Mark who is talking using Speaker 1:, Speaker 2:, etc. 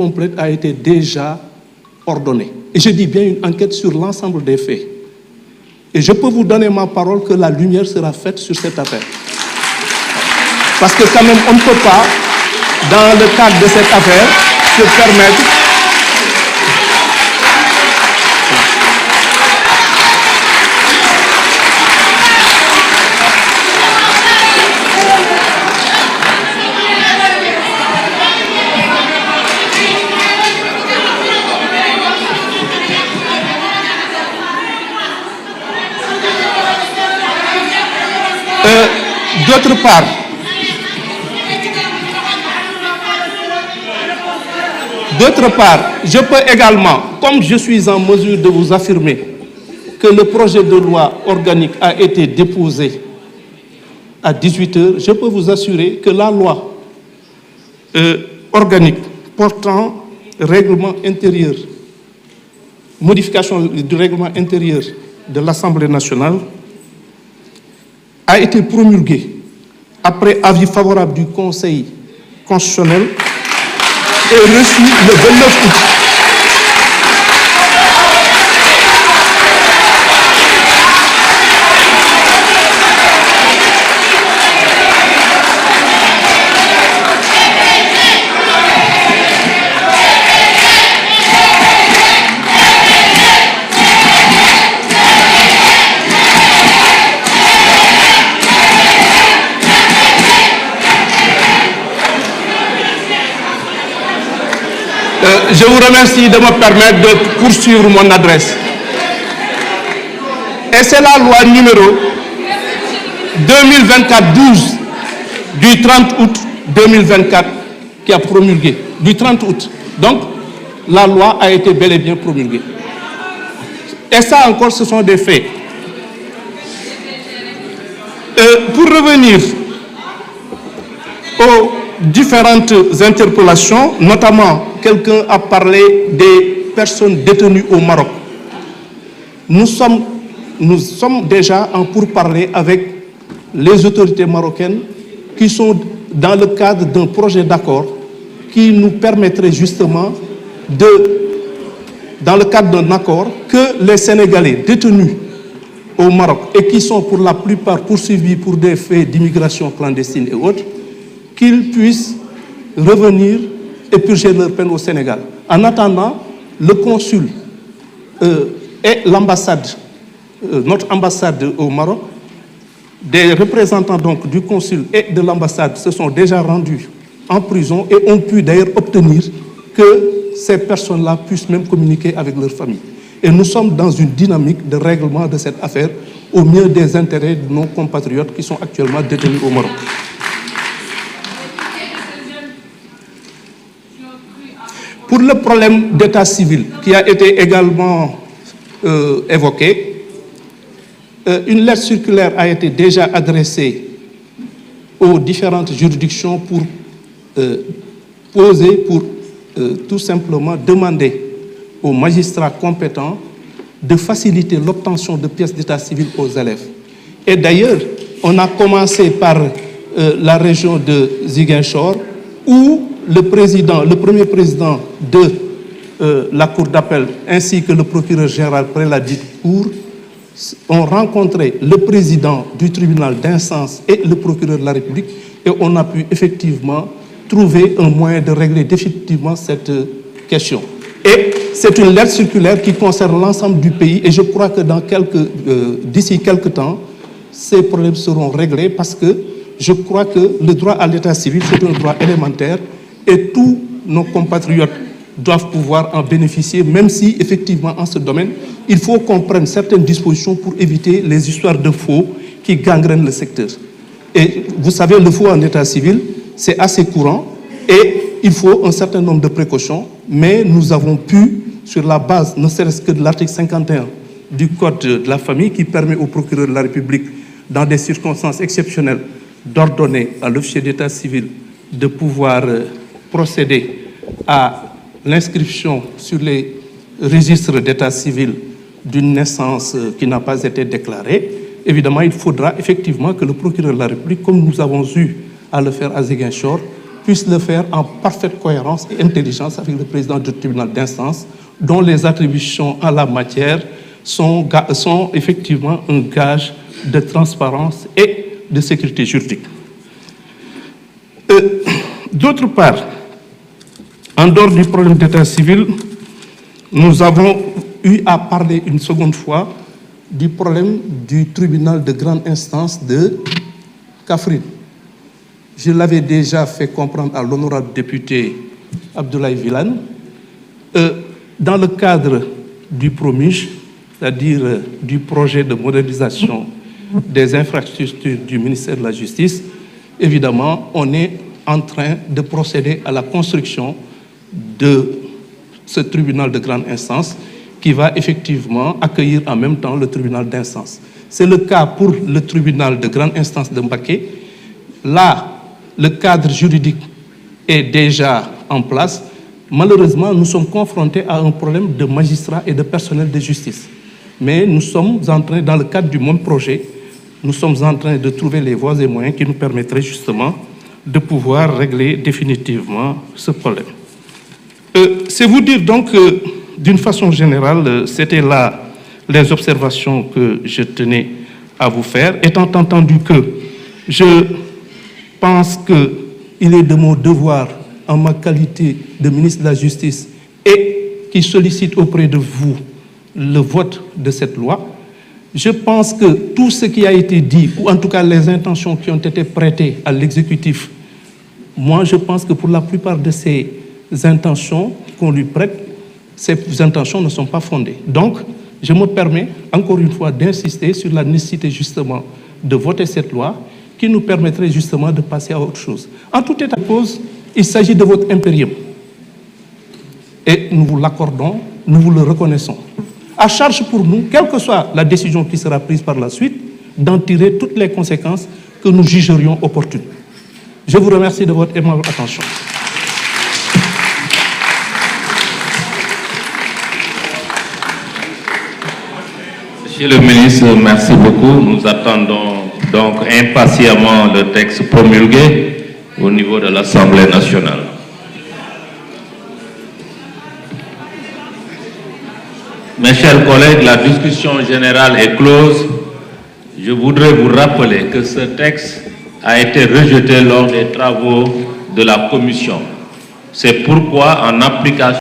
Speaker 1: complète a été déjà ordonnée. Et je dis bien une enquête sur l'ensemble des faits. Et je peux vous donner ma parole que la lumière sera faite sur cette affaire. Parce que quand même, on ne peut pas, dans le cadre de cette affaire, se permettre... D'autre part, je peux également, comme je suis en mesure de vous affirmer que le projet de loi organique a été déposé à 18h, je peux vous assurer que la loi organique portant règlement intérieur, modification du règlement intérieur de l'Assemblée nationale a été promulguée après avis favorable du Conseil constitutionnel et reçu le 29 août. Je vous remercie de me permettre de poursuivre mon adresse. Et c'est la loi numéro 2024-12 du 30 août 2024 qui a promulgué. Du 30 août. Donc, la loi a été bel et bien promulguée. Et ça encore, ce sont des faits. Pour revenir aux différentes interpellations, notamment quelqu'un a parlé des personnes détenues au Maroc. Nous sommes déjà en pourparlers avec les autorités marocaines qui sont dans le cadre d'un projet d'accord qui nous permettrait justement dans le cadre d'un accord, que les Sénégalais détenus au Maroc et qui sont pour la plupart poursuivis pour des faits d'immigration clandestine et autres, qu'ils puissent revenir et purger leur peine au Sénégal. En attendant, le consul et l'ambassade, notre ambassade au Maroc, des représentants donc du consul et de l'ambassade se sont déjà rendus en prison et ont pu d'ailleurs obtenir que ces personnes-là puissent même communiquer avec leur famille. Et nous sommes dans une dynamique de règlement de cette affaire au mieux des intérêts de nos compatriotes qui sont actuellement détenus au Maroc. Pour le problème d'état civil qui a été également évoqué, une lettre circulaire a été déjà adressée aux différentes juridictions pour tout simplement demander aux magistrats compétents de faciliter l'obtention de pièces d'état civil aux élèves. Et d'ailleurs, on a commencé par la région de Ziguinchor, où le premier président de la Cour d'appel ainsi que le procureur général près la dite Cour ont rencontré le président du tribunal d'instance et le procureur de la République et on a pu effectivement trouver un moyen de régler définitivement cette question. Et c'est une lettre circulaire qui concerne l'ensemble du pays et je crois que d'ici quelques temps, ces problèmes seront réglés parce que je crois que le droit à l'état civil, c'est un droit élémentaire et tous nos compatriotes doivent pouvoir en bénéficier, même si, effectivement, en ce domaine, il faut qu'on prenne certaines dispositions pour éviter les histoires de faux qui gangrènent le secteur. Et vous savez, le faux en état civil, c'est assez courant et il faut un certain nombre de précautions, mais nous avons pu, sur la base, ne serait-ce que de l'article 51 du Code de la famille, qui permet au procureur de la République, dans des circonstances exceptionnelles, d'ordonner à l'officier d'état civil de pouvoir procéder à l'inscription sur les registres d'état civil d'une naissance qui n'a pas été déclarée. Évidemment, il faudra effectivement que le procureur de la République, comme nous avons eu à le faire à Ziguinchor, puisse le faire en parfaite cohérence et intelligence avec le président du tribunal d'instance, dont les attributions en la matière sont effectivement un gage de transparence et de sécurité juridique. D'autre part, en dehors du problème d'état civil, nous avons eu à parler une seconde fois du problème du tribunal de grande instance de Kaffrine. Je l'avais déjà fait comprendre à l'honorable député Abdoulaye Wilane. Dans le cadre du PROMIJ, c'est-à-dire du projet de modernisation des infrastructures du ministère de la Justice, évidemment, on est en train de procéder à la construction de ce tribunal de grande instance qui va effectivement accueillir en même temps le tribunal d'instance. C'est le cas pour le tribunal de grande instance de Mbacké. Là, le cadre juridique est déjà en place. Malheureusement, nous sommes confrontés à un problème de magistrats et de personnel de justice. Mais nous sommes en train, dans le cadre du même projet, nous sommes en train de trouver les voies et moyens qui nous permettraient justement de pouvoir régler définitivement ce problème. C'est vous dire donc que, d'une façon générale, c'était là les observations que je tenais à vous faire, étant entendu que je pense qu'il est de mon devoir, en ma qualité de ministre de la Justice, et qui sollicite auprès de vous le vote de cette loi. Je pense que tout ce qui a été dit, ou en tout cas les intentions qui ont été prêtées à l'exécutif, moi je pense que pour la plupart de ces intentions qu'on lui prête, ces intentions ne sont pas fondées. Donc, je me permets encore une fois d'insister sur la nécessité justement de voter cette loi qui nous permettrait justement de passer à autre chose. En tout état de cause, il s'agit de votre impérium. Et nous vous l'accordons, nous vous le reconnaissons. À charge pour nous, quelle que soit la décision qui sera prise par la suite, d'en tirer toutes les conséquences que nous jugerions opportunes. Je vous remercie de votre aimable attention.
Speaker 2: Monsieur le ministre, merci beaucoup. Nous attendons donc impatiemment le texte promulgué au niveau de l'Assemblée nationale. Mes chers collègues, la discussion générale est close. Je voudrais vous rappeler que ce texte a été rejeté lors des travaux de la commission. C'est pourquoi, en application